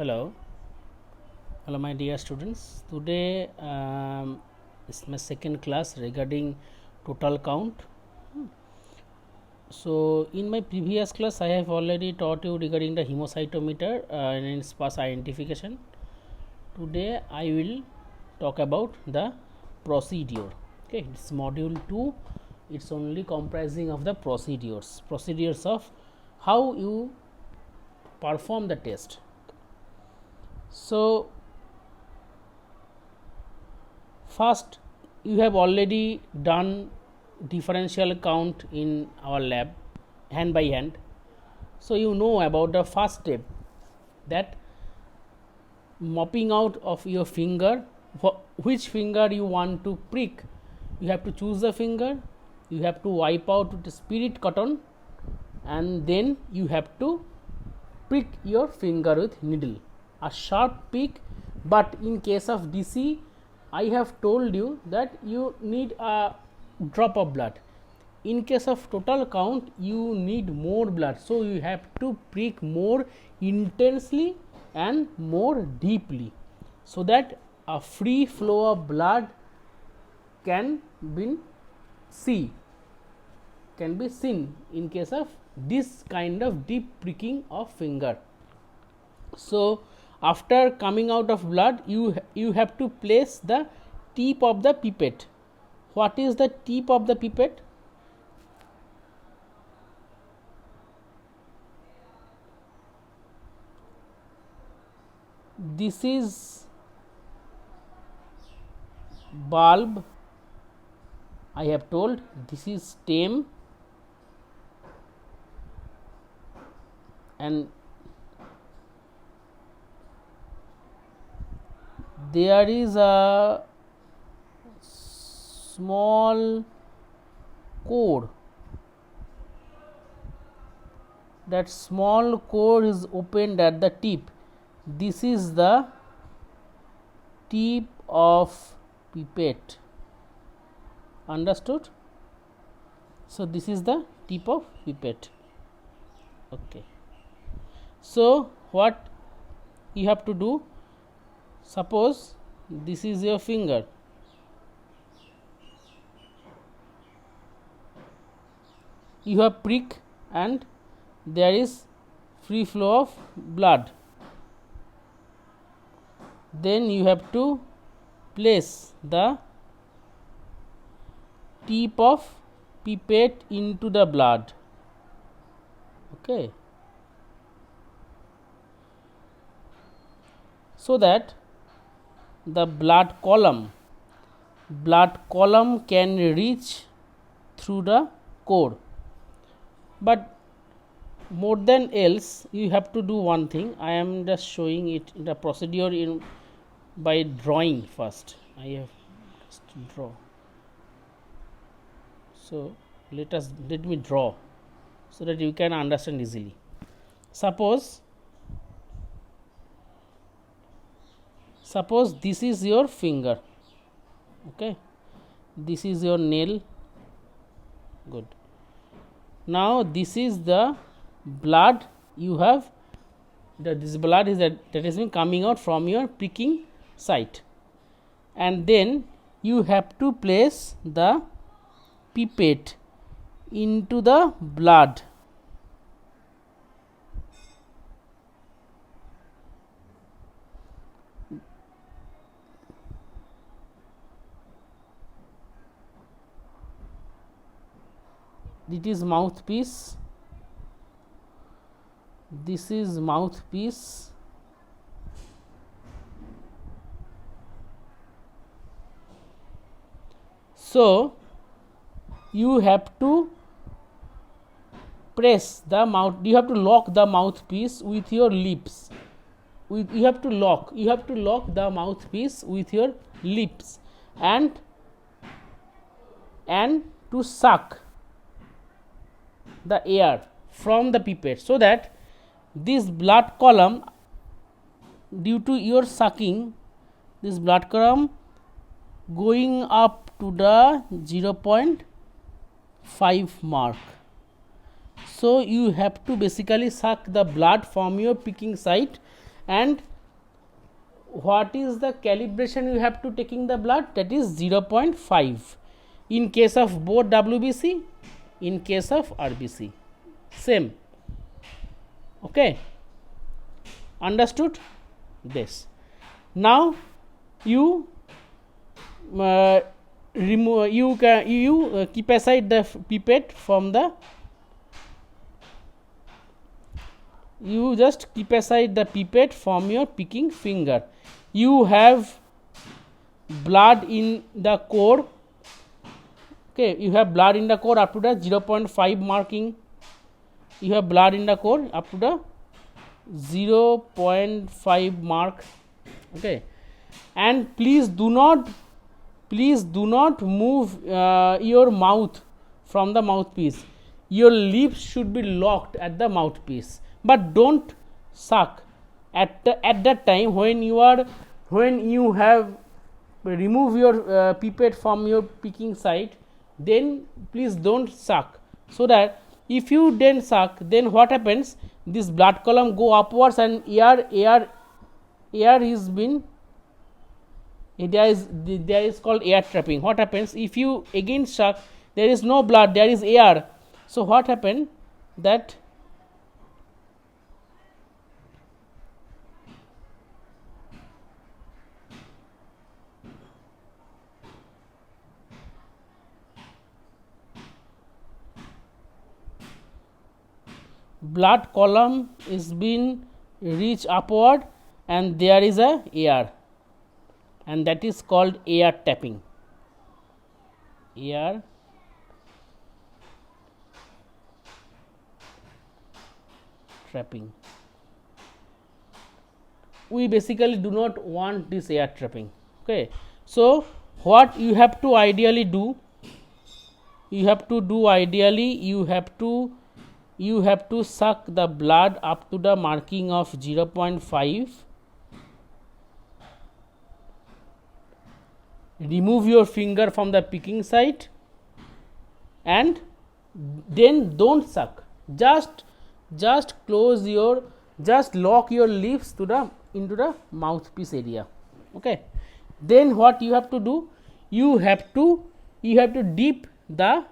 Hello, hello, my dear students. Today is my second class regarding total count. So, in my previous class, I have already taught you regarding the hemocytometer and its pass identification. Today, I will talk about the procedure. Okay, it's module 2. It's only comprising of the procedures of how you perform the test. So, first, you have already done differential count in our lab hand by hand. So, you know about the first step, that mopping out of your finger, which finger you want to prick. You have to choose the finger, you have to wipe out with spirit cotton, and then you have to prick your finger with needle, a sharp prick. But in case of DC, I have told you that you need a drop of blood. In case of total count, you need more blood, so you have to prick more intensely and more deeply, so that a free flow of blood can be seen in case of this kind of deep pricking of finger. So, after coming out of blood, you have to place the tip of the pipette. What is the tip of the pipette? This is bulb, I have told. This is stem, and there is a small core. That small core is opened at the tip. This is the tip of pipette. Understood? So, this is the tip of pipette. Okay. So, what you have to do? Suppose this is your finger. You have prick and there is free flow of blood. Then you have to place the tip of pipette into the blood. Okay. So that the blood column can reach through the core. But more than else, you have to do one thing. I am just showing it in the procedure by drawing first. I have just to draw. So, let me draw so that you can understand easily. Suppose this is your finger. Okay, this is your nail. Good. Now, this is the blood you have. This blood is that has been coming out from your pricking site, and then you have to place the pipette into the blood. It is mouthpiece. This is mouthpiece. So, you have to press the mouth. You have to lock the mouthpiece with your lips. You have to lock the mouthpiece with your lips, and to suck the air from the pipette, so that this blood column, due to your sucking, this blood column going up to the 0.5 mark. So, you have to basically suck the blood from your pricking site and what is the calibration you have to taking the blood? That is 0.5 in case of both WBC, in case of RBC, same. Okay, understood this. Now you remove, you keep aside the pipette from the, you just keep aside the pipette from your picking finger. You have blood in the core. Okay, you have blood in the core up to the 0.5 marking. You have blood in the core up to the 0.5 mark. Okay, and please do not move your mouth from the mouthpiece. Your lips should be locked at the mouthpiece, but don't suck at that time when you have remove your pipette from your picking side. Then please don't suck, so that if you then suck, then what happens, this blood column go upwards and air is been, there is called air trapping. What happens if you again suck, there is no blood, there is air. So what happened, that blood column is been reach upward and there is a air, and that is called air tapping. Air trapping. We basically do not want this air trapping. Okay, so what you have to ideally do, you have to suck the blood up to the marking of 0.5. Remove your finger from the picking side and then don't suck, just close your, just lock your lips to the into the mouthpiece area. Okay, then what you have to do, you have to dip the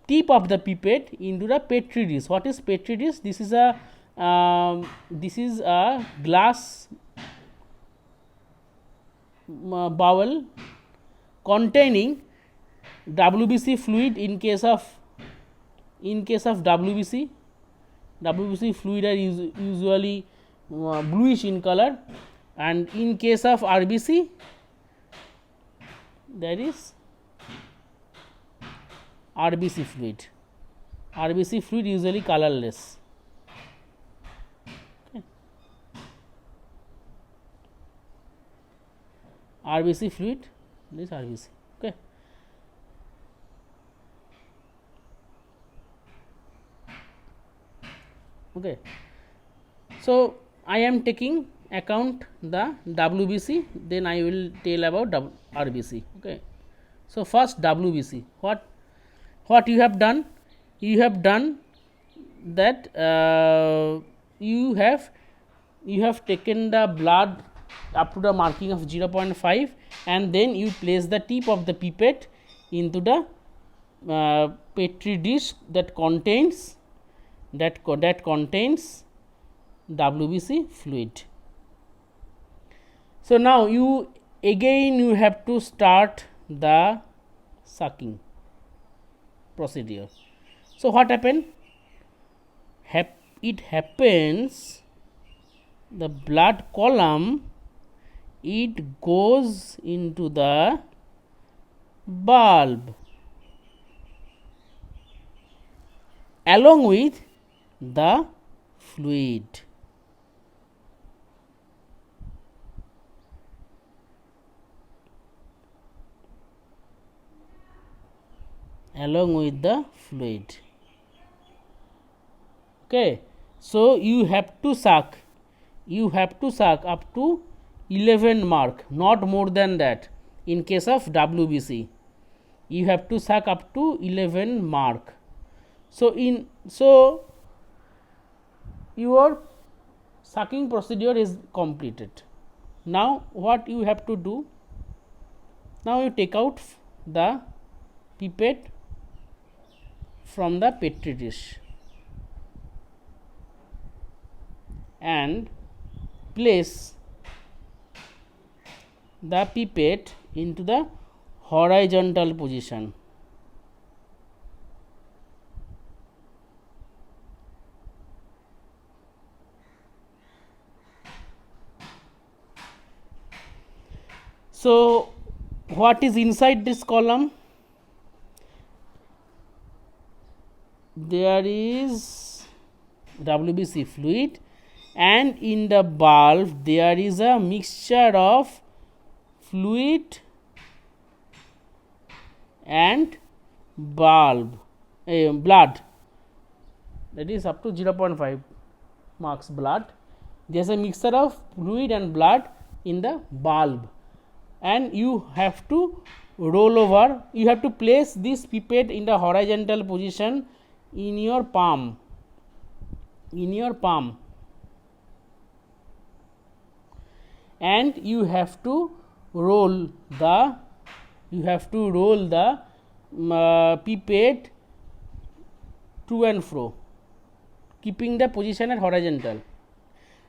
tip of the pipette into the petri dish. What is petri dish? This is a glass bowl containing WBC fluid. In case of WBC fluid are usually bluish in color, and in case of RBC there is RBC fluid. RBC fluid usually colorless. Okay. RBC fluid, this RBC. Okay. Okay. So I am taking account the WBC, then I will tell about RBC. Okay. So first WBC, what you have done, that you have taken the blood up to the marking of 0.5 and then you place the tip of the pipette into the petri dish that contains WBC fluid. So now you have to start the sucking procedure. So what happened? It happens, the blood column, it goes into the bulb along with the fluid. Along with the fluid. Okay, so you have to suck up to 11 mark, not more than that. In case of WBC, you have to suck up to 11 mark. So your sucking procedure is completed. Now what you have to do? Now you take out the pipette from the petri dish and place the pipette into the horizontal position. So what is inside this column? There is WBC fluid, and in the bulb there is a mixture of fluid and blood, that is up to 0.5 marks blood. There is a mixture of fluid and blood in the bulb, and you have to roll over, you have to place this pipette in the horizontal position in your palm, and you have to roll the pipette to and fro, keeping the position at horizontal.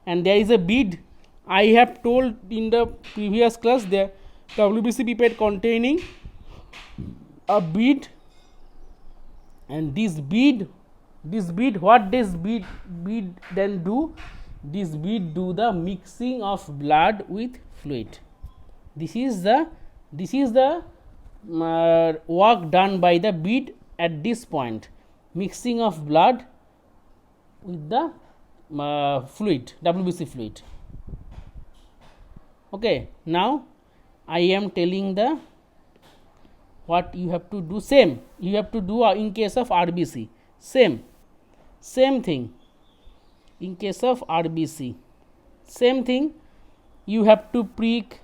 And there is a bead, I have told in the previous class, the WBC pipette containing a bead, and this bead, what this bead then do? This bead do the mixing of blood with fluid. This is the work done by the bead at this point, mixing of blood with the fluid, WBC fluid. Okay, now I am telling the what you have to do. Same you have to do in case of RBC, same thing. In case of RBC, same thing, you have to prick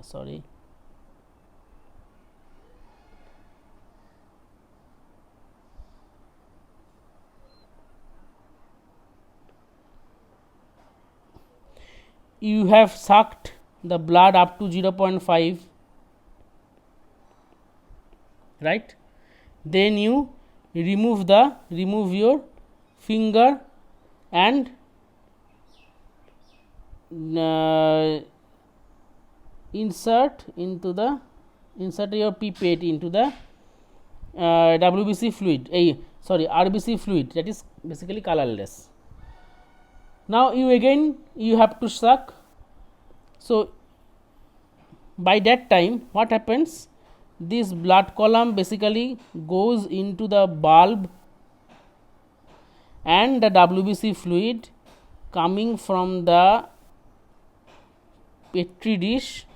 sorry, you have sucked the blood up to 0.5, right? Then you remove your finger and insert your pipette into the WBC fluid, RBC fluid, that is basically colorless. Now you have to suck. So by that time what happens? This blood column basically goes into the bulb, and the WBC fluid coming from the petri dish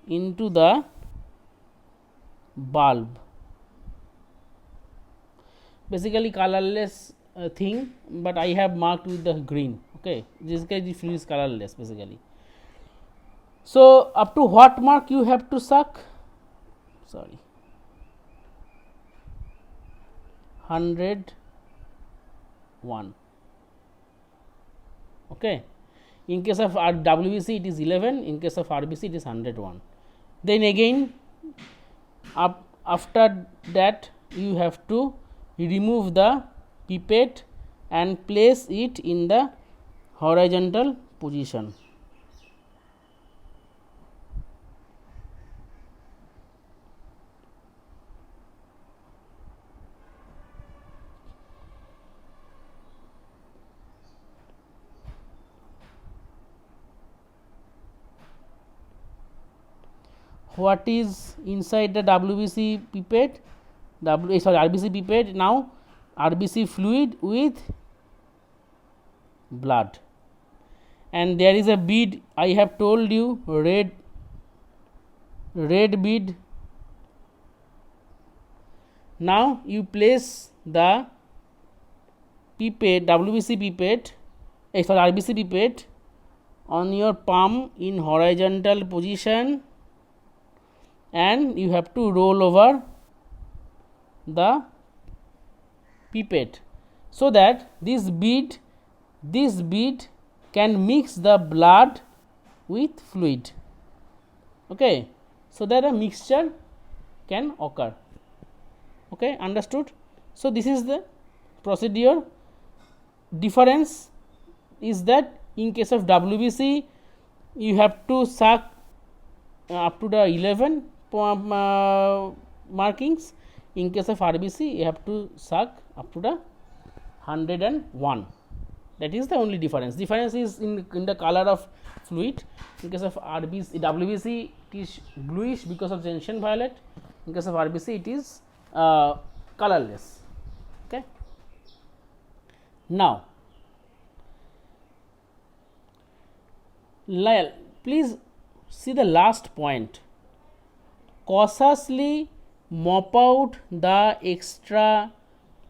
into the bulb, basically colorless thing, but I have marked with the green. Okay, this guy, the fluid is colorless basically. So up to what mark you have to suck? Sorry, 101. Okay, in case of WBC it is 11, in case of RBC it is 101. Then again after that you have to remove the pipette and place it in the horizontal position. What is inside the WBC pipette? RBC pipette. Now RBC fluid with blood, and there is a bead, I have told you, red bead. Now you place the pipette, WBC pipette, RBC pipette on your palm in horizontal position and you have to roll over the pipette, so that this bead can mix the blood with fluid. Okay, so that a mixture can occur. Okay, understood? So this is the procedure. Difference is that in case of WBC you have to suck up to the 11 markings. In case of RBC you have to suck up to the 101. That is the only difference. Difference is in the color of fluid. In case of WBC it is bluish because of gentian violet. In case of RBC it is colorless. Okay. Now, please see the last point. Cautiously mop out the extra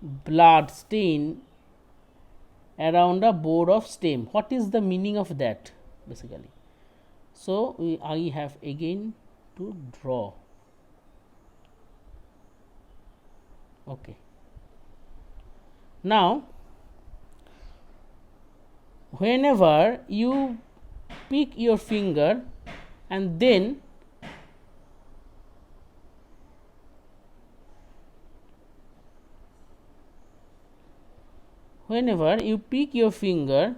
blood stain around the bore of stem. What is the meaning of that basically? So, I have again to draw. Okay. Now, whenever you pick your finger and then whenever you pick your finger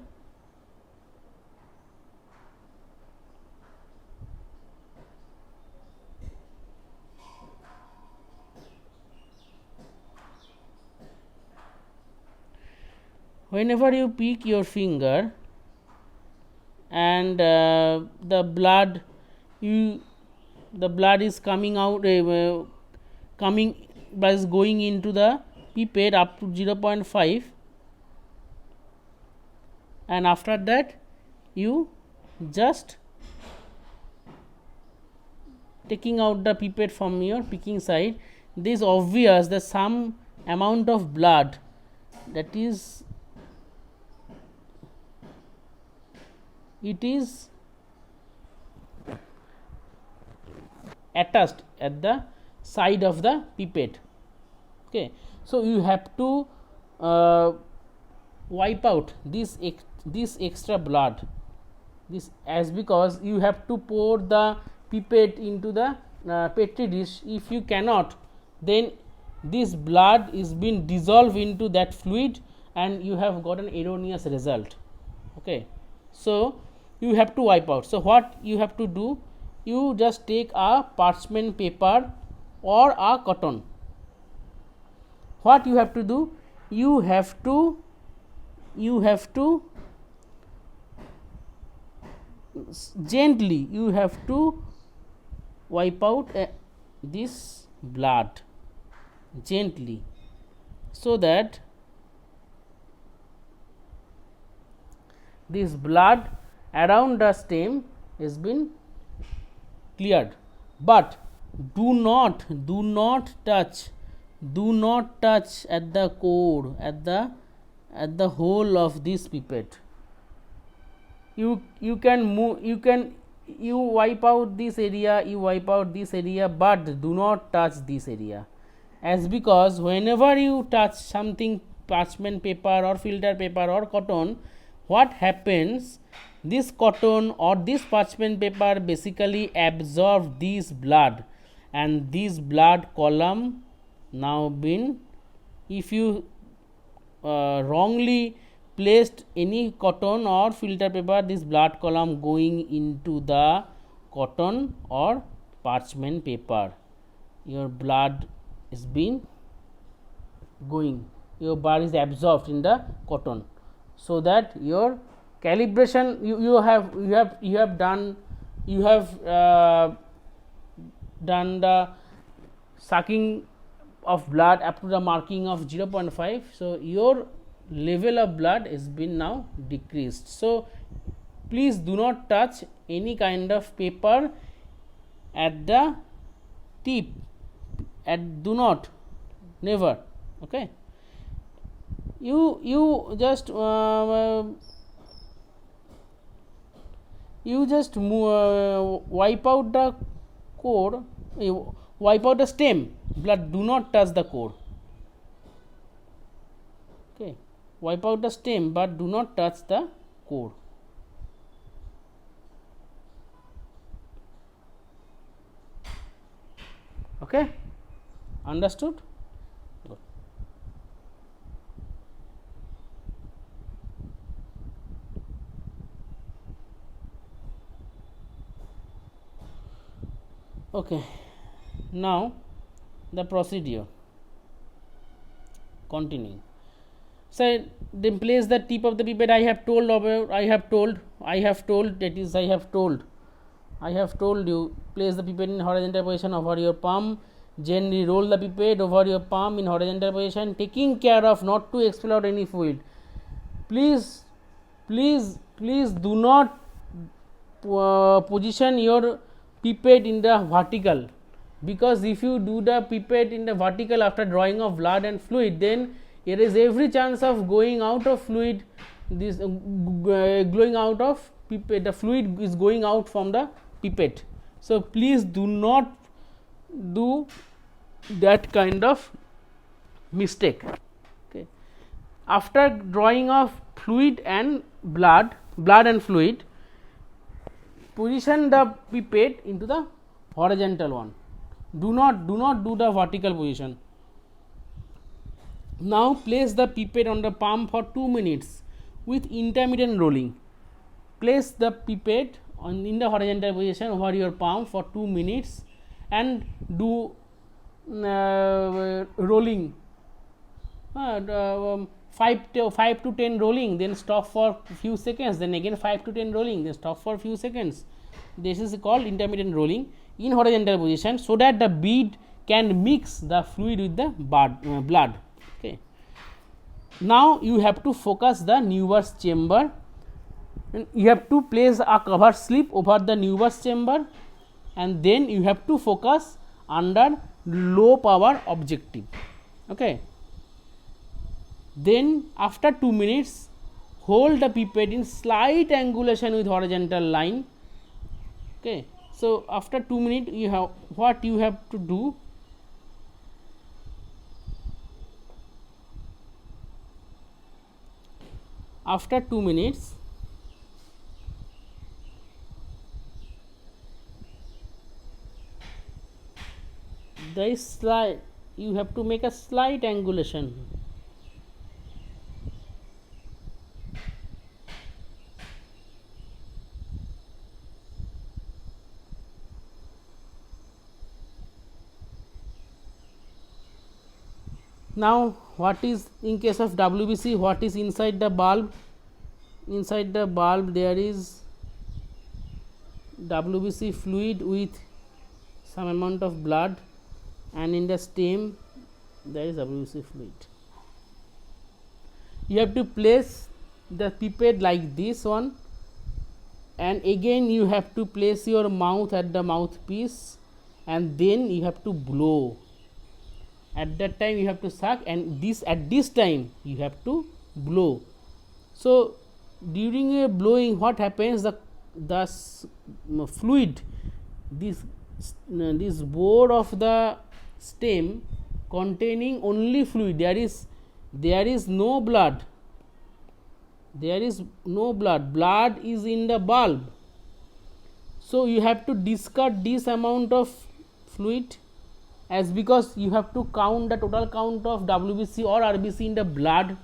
and the blood is coming out, going into the pipette up to 0.5, and after that you just taking out the pipette from your picking side. This is obvious that some amount of blood that is attached at the side of the pipette. Okay, so you have to wipe out this extra blood, because you have to pour the pipette into the petri dish. If you cannot, then this blood is being dissolved into that fluid and you have got an erroneous result. Okay, so you have to wipe out. So what you have to do, you just take a parchment paper or a cotton. What you have to do, you have to gently wipe out this blood gently, so that this blood around the stem has been cleared. But do not touch at the core, at the hole of this pipette. You wipe out this area, but do not touch this area, as because whenever you touch something, parchment paper or filter paper or cotton, what happens, this cotton or this parchment paper basically absorb this blood, and this blood column now been, if you wrongly placed any cotton or filter paper, this blood column going into the cotton or parchment paper, your blood is been going, your blood is absorbed in the cotton, so that your calibration you have done the sucking of blood up to the marking of 0.5. so your level of blood has been now decreased. So please do not touch any kind of paper at the tip, never. Okay, you just wipe out the core You wipe out the stem, blood do not touch the core. Okay, wipe out the stem but do not touch the core. Okay, understood? Good. Okay, now the procedure continuing. So then place the tip of the pipette. I have told you, place the pipette in horizontal position over your palm. Gently roll the pipette over your palm in horizontal position, taking care of not to expel out any fluid. Please do not position your pipette in the vertical, because if you do the pipette in the vertical after drawing of blood and fluid, then there is every chance of going out of fluid. This going out of pipette, the fluid is going out from the pipette. So please do not do that kind of mistake. Okay. After drawing of fluid and blood and fluid, position the pipette into the horizontal one. Do not do the vertical position. Now place the pipette on the palm for 2 minutes with intermittent rolling. Place the pipette in the horizontal position over your palm for 2 minutes and do rolling, 5 to 10 rolling, then stop for few seconds, then again 5 to 10 rolling, then stop for few seconds. This is called intermittent rolling in horizontal position, so that the bead can mix the fluid with the blood. Okay. Now you have to focus the Newer's chamber, and you have to place a cover slip over the Newer's chamber, and then you have to focus under low power objective. Okay. Then after 2 minutes, hold the pipette in slight angulation with horizontal line. Okay. So after 2 minutes, you have what you have to do. After 2 minutes, this slide you have to make a slight angulation. Now what is in case of WBC, what is inside the bulb? Inside the bulb there is WBC fluid with some amount of blood, and in the stem there is WBC fluid. You have to place the pipette like this one, and again you have to place your mouth at the mouthpiece, and then you have to blow. At that time you have to suck, and at this time you have to blow. So during a blowing, what happens, the fluid, this bore of the stem containing only fluid, there is no blood, blood is in the bulb. So you have to discard this amount of fluid, as because you have to count the total count of WBC or RBC in the blood.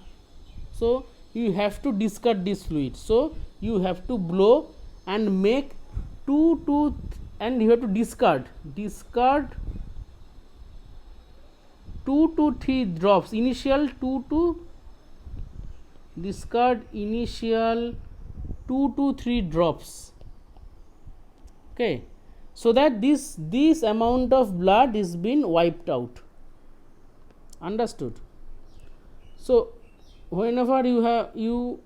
So you have to discard this fluid. So you have to blow and make 2 and you have to discard 2 to 3 drops, initial 2 to discard initial 2 to 3 drops. Okay. So that this amount of blood is been wiped out. Understood? So whenever you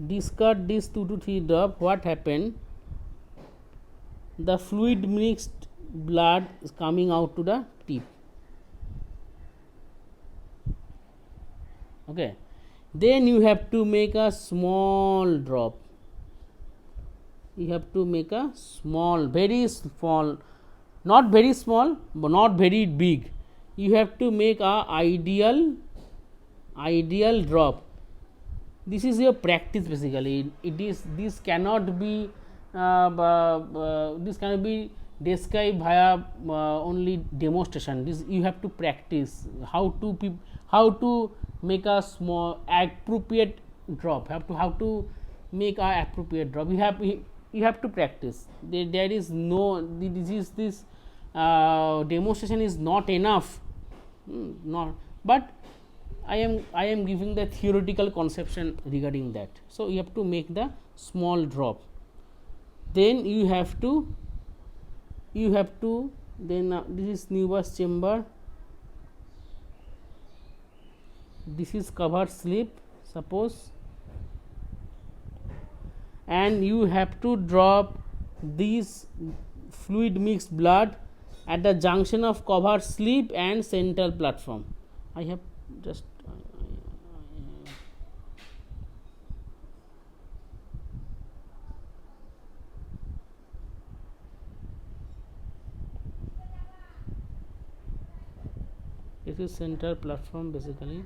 discard this 2 to 3 drop, what happened? The fluid mixed blood is coming out to the tip. Okay. Then you have to make a small drop. you have to make a small, very small, not very small but not very big, you have to make a ideal drop. This is your practice basically. It is, this cannot be this cannot be described via only demonstration. This you have to practice how to make a small appropriate drop, how to make a appropriate drop. You have to practice. There is no, this demonstration is not enough, not, but I am giving the theoretical conception regarding that. So you have to make the small drop, then you have to then this is Neubauer's chamber, this is covered slip suppose, and you have to drop this fluid mixed blood at the junction of covered slip and central platform. I have just this is central platform basically,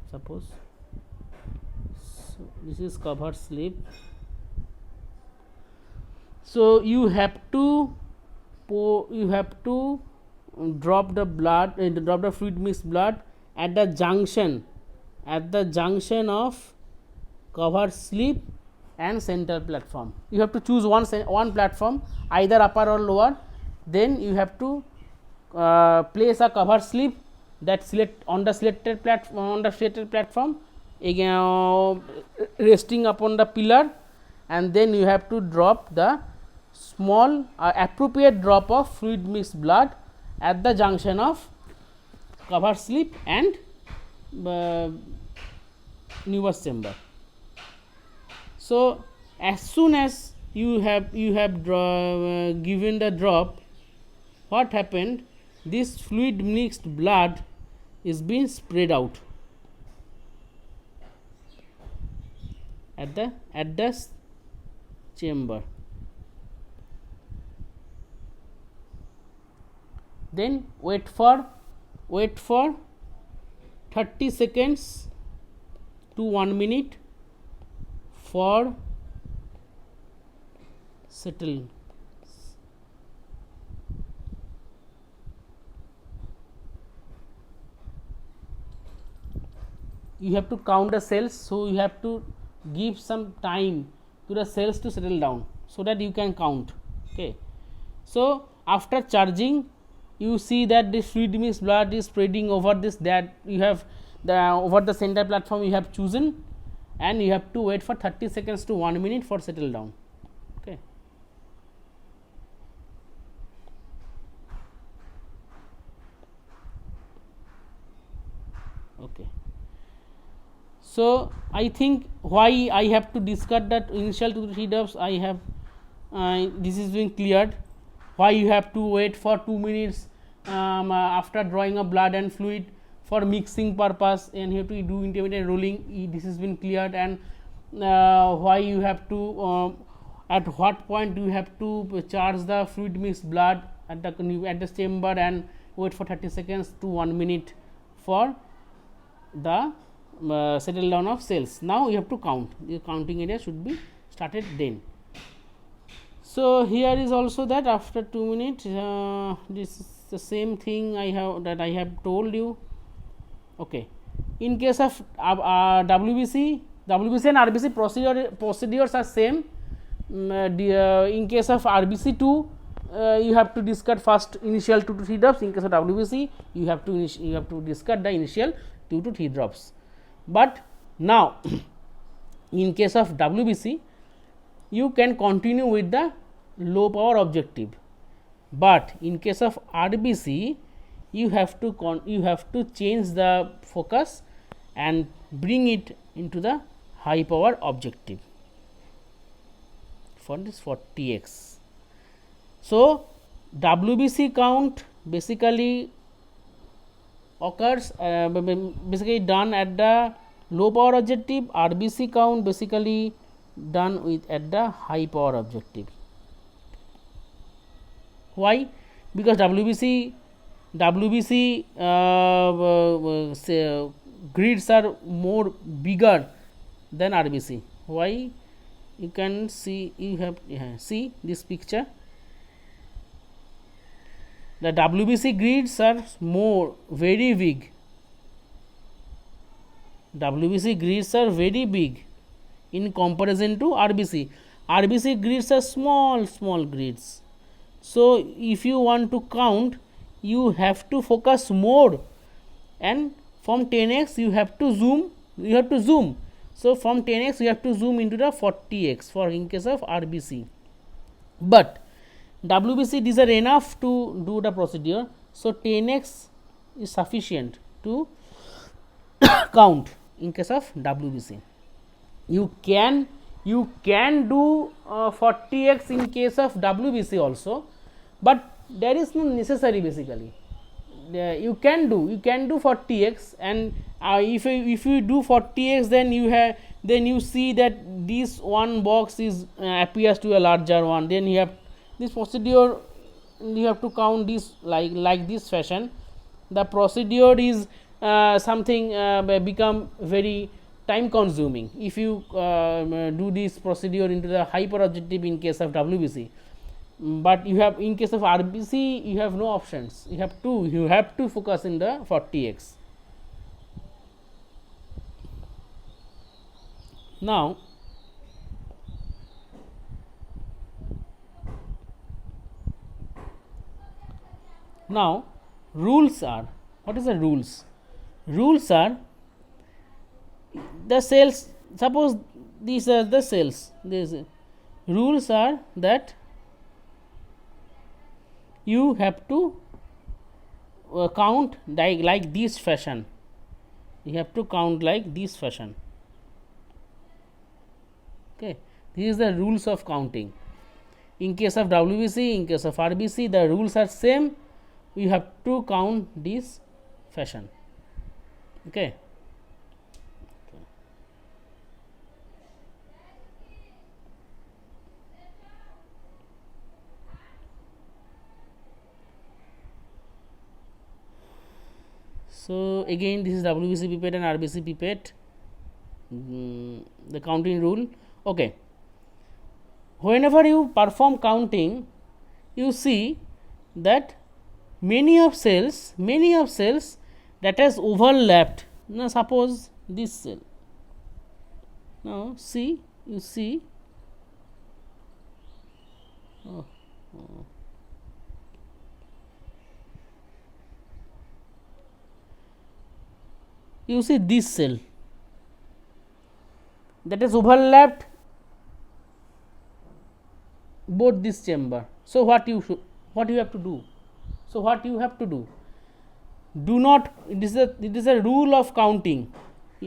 suppose. So this is covered slip. So you have to drop the blood, drop the fluid mixed blood at the junction of covered slip and central platform. You have to choose one platform, either upper or lower. Then you have to place a covered slip that on the selected platform, again resting upon the pillar, and then you have to drop the small appropriate drop of fluid mixed blood at the junction of covered slip and Neubauer's chamber. So as soon as you have given the drop, what happened, this fluid mixed blood is being spread out at the chamber. Then wait for 30 seconds to 1 minute for settling. You have to count the cells, so you have to give some time to the cells to settle down so that you can count. Okay. So after charging, you see that this fluid mixed blood is spreading over this, that you have over the center platform you have chosen, and you have to wait for 30 seconds to 1 minute for settle down. Okay. Okay. So I think why I have to discuss that initial 2 to 3 drops, I have this is being cleared. Why you have to wait for 2 minutes after drawing a blood and fluid for mixing purpose, and you have to do intermittent rolling. This has been cleared. And why you have to at what point you have to charge the fluid mixed blood at the chamber and wait for 30 seconds to 1 minute for the settle down of cells. Now you have to count. The counting area should be started then. So here is also that after 2 minutes, this is the same thing I have told you. Okay. In case of WBC and RBC procedures are same. In case of RBC2, you have to discard first initial 2 to 3 drops. In case of WBC, you have to discard the initial 2 to 3 drops. But now in case of WBC, you can continue with the low power objective, but in case of RBC, you have to change the focus and bring it into the high power objective for this 40x. So WBC count basically occurs basically done at the low power objective. RBC count basically done with at the high power objective. Why? Because WBC grids are more bigger than RBC. Why? You can see, you have see this picture. The WBC grids are more very big. WBC grids are very big in comparison to RBC. RBC grids are small grids. So if you want to count, you have to focus more, and from 10x you have to zoom. So from 10x you have to zoom into the 40x for in case of RBC. But WBC, these are enough to do the procedure. So 10x is sufficient to count in case of WBC. You can do 40x in case of WBC also, but there is no necessary basically. You can do 40x, and if you do 40x, then you see that this one box is appears to a larger one. Then you have this procedure, you have to count this like this fashion. The procedure is something become very time consuming if you do this procedure into the hyper objective in case of WBC. But you have, in case of RBC, you have no options. You have to focus in the 40x. Now rules are, what is the rules? Rules are the cells. Suppose these are the cells. These rules are that you have to count like this fashion. You have to count like this fashion. Okay, these are the rules of counting. In case of WBC, in case of RBC, the rules are same. You have to count this fashion. Okay. So again, this is WBC pipette and RBC pipette, the counting rule. Okay, whenever you perform counting, you see that many of cells that has overlapped. Now suppose this cell, now see, you see, you see this cell that is overlapped both this chamber. So what you have to do? So what you have to do? Do not, it is a rule of counting.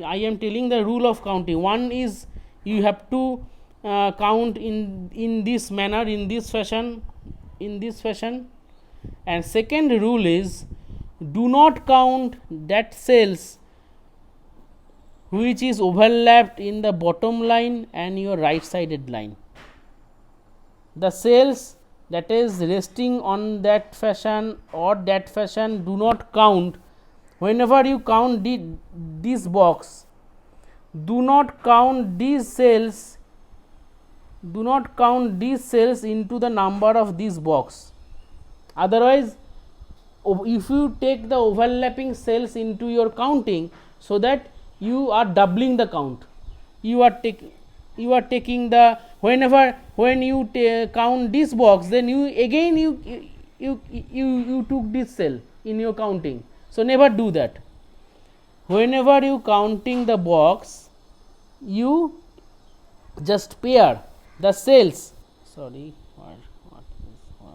I am telling the rule of counting. One is you have to count in this manner, in this fashion, and second rule is do not count that cells which is overlapped in the bottom line and your right sided line. The cells that is resting on that fashion or that fashion, do not count. Whenever you count this box, do not count these cells into the number of this box. Otherwise, if you take the overlapping cells into your counting, so that you are doubling the count. You are taking the, when you count this box, then you took this cell in your counting. So never do that. Whenever you counting the box, you just pair the cells. Sorry, what is why?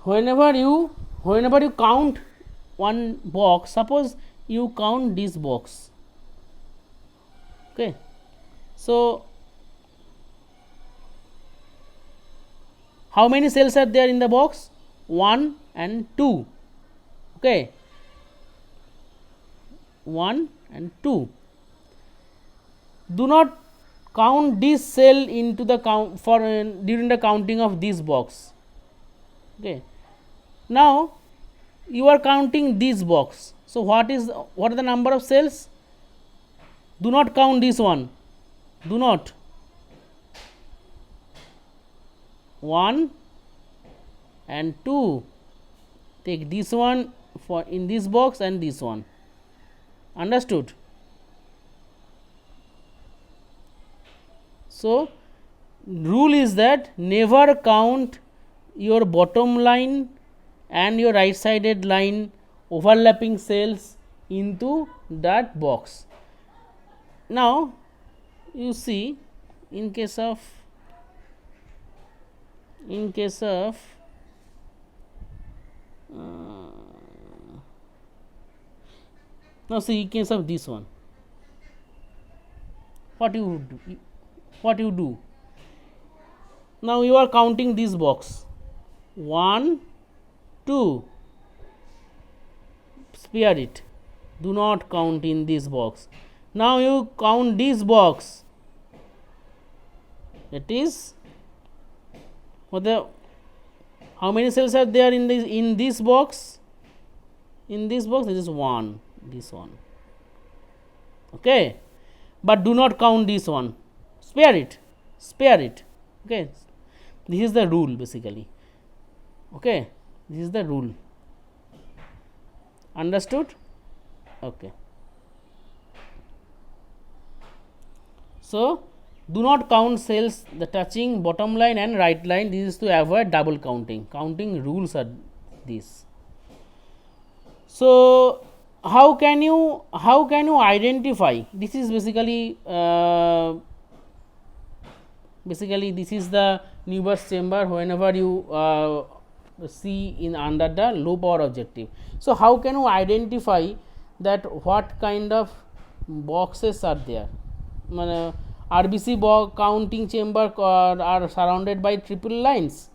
Whenever you count one box, suppose you count this box, okay, so How many cells are there in the box? 1 and 2. Okay, 1 and 2. Do not count this cell into the count for during the counting of this box. Okay, now you are counting this box. So what are the number of cells? Do not count this one. Do not. 1 and 2. Take this one for in this box and this one. Understood? So rule is that never count your bottom line and your right sided line overlapping cells into that box. Now you see, in case of now see, in case of this one, what you do, now you are counting this box, 1 2, spare it, do not count in this box. Now you count this box, that is for the how many cells are there in this box? In this box, this is 1, this one. Okay, but do not count this one, spare it. Okay, this is the rule basically. Okay, this is the rule. Understood? Okay. So do not count cells the touching bottom line and right line. This is to avoid double counting. Counting rules are these. So how can you identify? This is basically this is the Newburst chamber. Whenever you see in under the low power objective. So how can you identify that what kind of boxes are there? RBC counting chamber are surrounded by triple lines,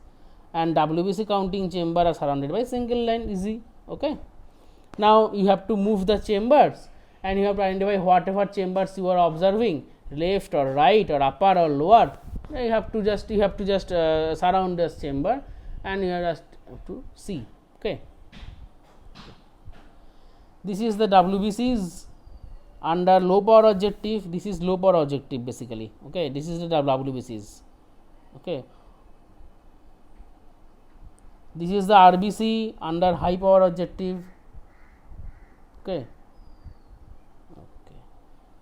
and WBC counting chamber are surrounded by single line. Easy. Okay. Now you have to move the chambers, and you have to identify whatever chambers you are observing, left or right or upper or lower. You have to just surround this chamber, and you have to see. Okay. This is the WBCs under low power objective. This is low power objective basically. Okay, this is the WBCs. Okay, this is the RBC under high power objective. Okay.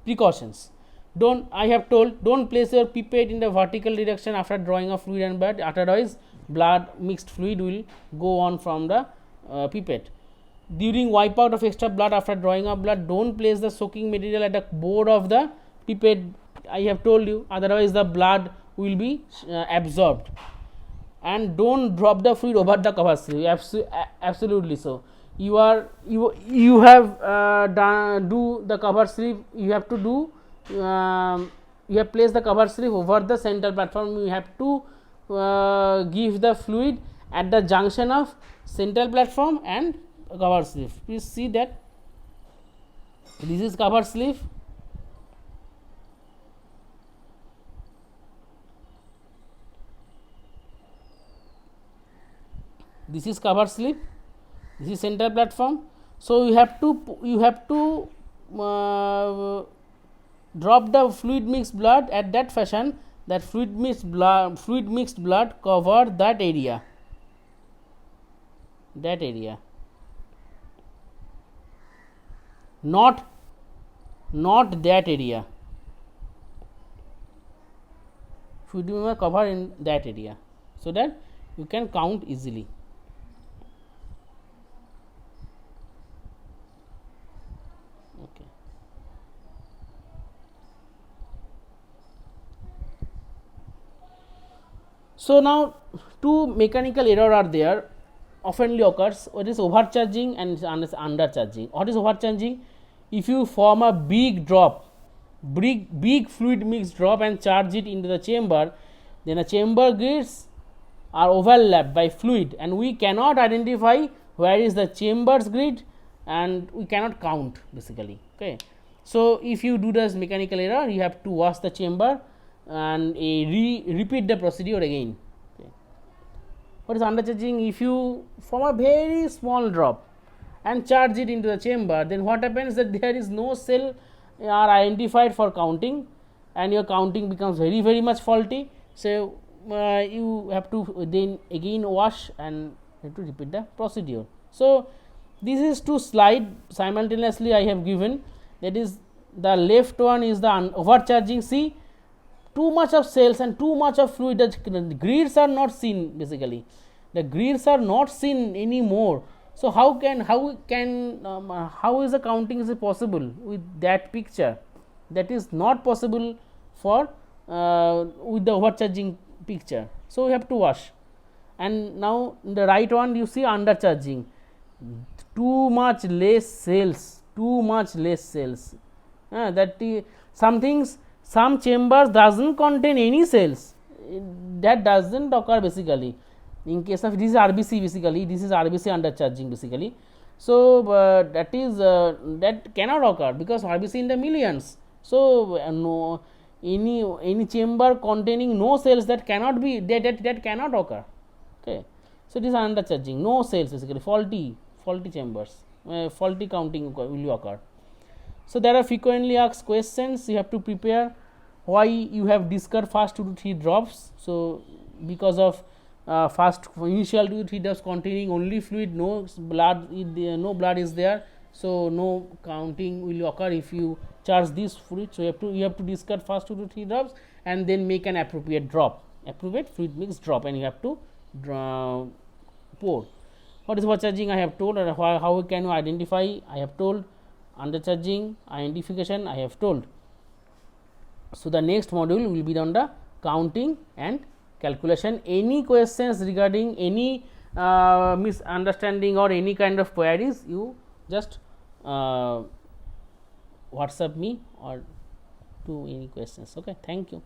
Precautions. I have told, don't place your pipette in the vertical direction after drawing of fluid and blood, otherwise mixed fluid will go on from the pipette. During wipe out of extra blood after drawing of blood, don't place the soaking material at the bore of the pipette. I have told you, otherwise the blood will be absorbed. And don't drop the fluid over the cover sleeve. Absolutely so. You have do the cover sleeve. You have to do. You have placed the cover sleeve over the central platform. You have to give the fluid at the junction of central platform and cover sleeve. Please see that this is cover sleeve. This is cover sleeve. This is central platform. So you have to drop the fluid mixed blood at that fashion that fluid mixed blood cover that area. Not that area. Fluid must cover in that area, so that you can count easily. Okay. So now two mechanical error are there, oftenly occurs. What is overcharging and undercharging? What is overcharging? If you form a big fluid mix drop and charge it into the chamber, then a chamber gets are overlapped by fluid and we cannot identify where is the chambers grid and we cannot count basically. Okay. So, if you do this mechanical error, you have to wash the chamber and repeat the procedure again. Okay. What is undercharging? If you form a very small drop and charge it into the chamber, then what happens that there is no cell are identified for counting and your counting becomes very much faulty. So, you have to then again wash and have to repeat the procedure. So, this is two slide simultaneously I have given, that is the left one is the overcharging. See, too much of cells and too much of fluid, the grids are not seen basically, the grids are not seen anymore. So, how is the counting is possible with that picture? That is not possible for with the overcharging picture. So, we have to wash. And now, in the right one you see undercharging, too much less cells, some chambers doesn't contain any cells, that doesn't occur basically. In case of this is RBC, basically this is RBC undercharging basically. So, that is that cannot occur because RBC in the millions. So, no any chamber containing no cells, that cannot be that cannot occur. Okay. So, this is undercharging, no cells basically, faulty chambers, faulty counting will occur. So, there are frequently asked questions, you have to prepare why you have discard first 2 to 3 drops. So, because of first initial 2 to 3 drops containing only fluid, no blood is there. So, no counting will occur if you charge this fluid. So, you have to discard first 2 to 3 drops and then make an appropriate fluid mix drop, and you have to pour. What is overcharging I have told, or how can you identify I have told, undercharging identification I have told. So, the next module will be on the counting and calculation. Any questions regarding any misunderstanding or any kind of queries, you just WhatsApp me or do any questions. Okay. Thank you.